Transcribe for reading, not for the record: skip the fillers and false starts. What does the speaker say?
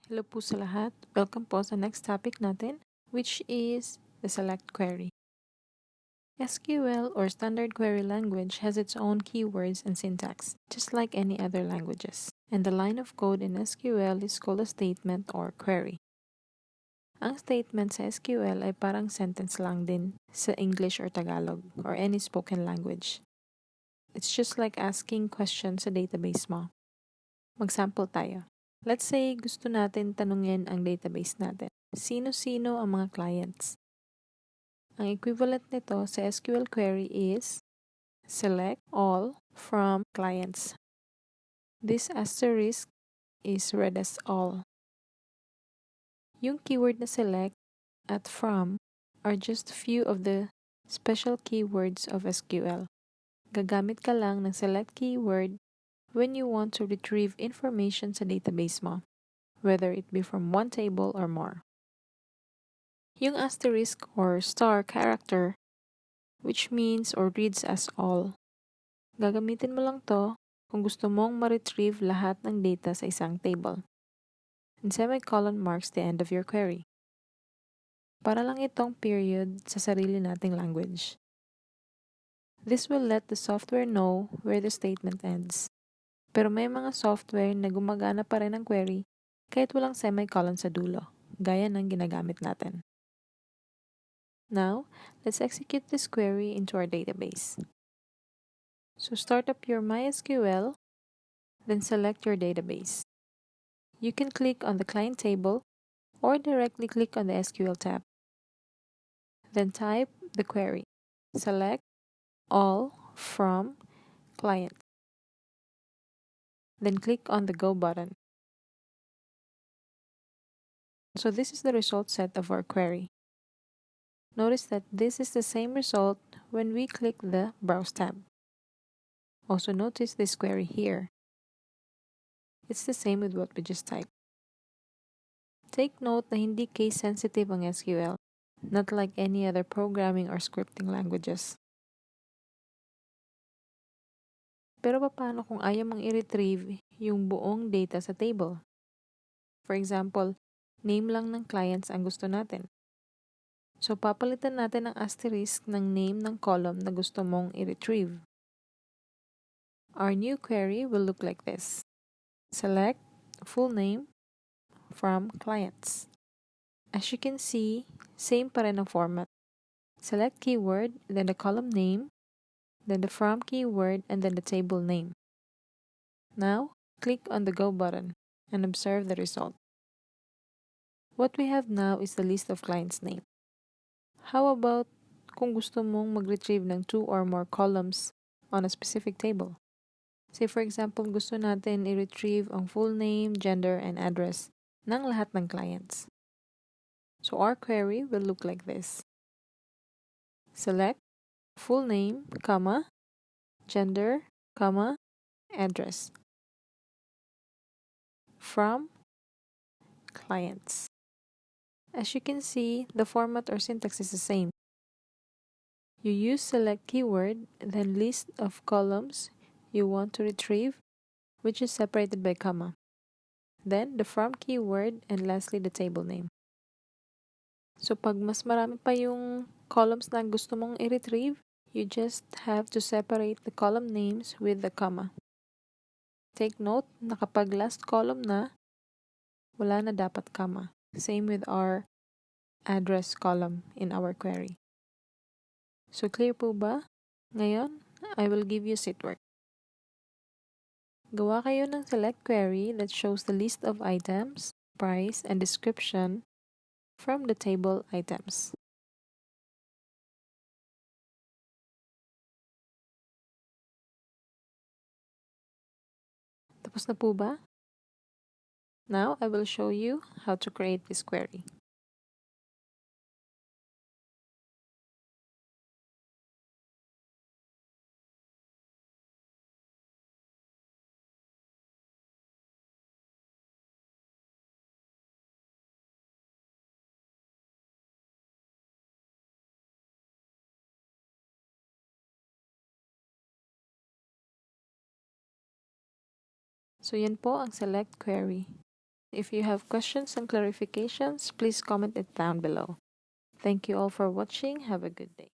Hello po sa lahat. Welcome po sa next topic natin, which is the select query. SQL or standard query language has its own keywords and syntax, just like any other languages. And the line of code in SQL is called a statement or query. Ang statement sa SQL ay parang sentence lang din sa English or Tagalog or any spoken language. It's just like asking questions sa database mo. Mag-sample tayo. Let's say gusto natin tanungin ang database natin. Sino-sino ang mga clients? Ang equivalent nito sa SQL query is select all from clients. This asterisk is read as all. Yung keyword na select at from are just few of the special keywords of SQL. Gagamit ka lang ng select keyword when you want to retrieve information sa database mo, whether it be from one table or more. Yung asterisk or star character, which means or reads as all, gagamitin mo lang to kung gusto mong ma-retrieve lahat ng data sa isang table. And semicolon marks the end of your query. Para lang itong period sa sarili nating language. This will let the software know where the statement ends. Pero may mga software na gumagana pa rin ang query kahit walang semicolon sa dulo, gaya ng ginagamit natin. Now, let's execute this query into our database. So start up your MySQL, then select your database. You can click on the client table or directly click on the SQL tab. Then type the query. Select all from client. Then click on the Go button. So this is the result set of our query. Notice that this is the same result when we click the Browse tab. Also notice this query here. It's the same with what we just typed. Take note na hindi case-sensitive ang SQL, not like any other programming or scripting languages. Pero paano kung ayaw mong i-retrieve yung buong data sa table? For example, name lang ng clients ang gusto natin. So papalitan natin ang asterisk ng name ng column na gusto mong i-retrieve. Our new query will look like this. Select full name from clients. As you can see, same pa rin ang format. Select keyword, then the column name, then the from keyword, and then the table name. Now, click on the Go button and observe the result. What we have now is the list of clients' name. How about kung gusto mong mag-retrieve ng 2 or more columns on a specific table? Say for example, gusto natin i-retrieve ang full name, gender, and address ng lahat ng clients. So our query will look like this. Select full name, comma, gender, comma, address from clients. As you can see, the format or syntax is the same. You use select keyword, then list of columns you want to retrieve, which is separated by comma. Then the from keyword, and lastly the table name. So pag mas marami pa yung columns na gusto mong i-retrieve, you just have to separate the column names with the comma. Take note na kapag last column na, wala na dapat comma. Same with our address column in our query. So clear po ba? Ngayon, I will give you seat work. Gawa kayo ng select query that shows the list of items, price, and description from the table items. Tapos na po ba? Now, I will show you how to create this query. So yan po ang select query. If you have questions and clarifications, please comment it down below. Thank you all for watching. Have a good day.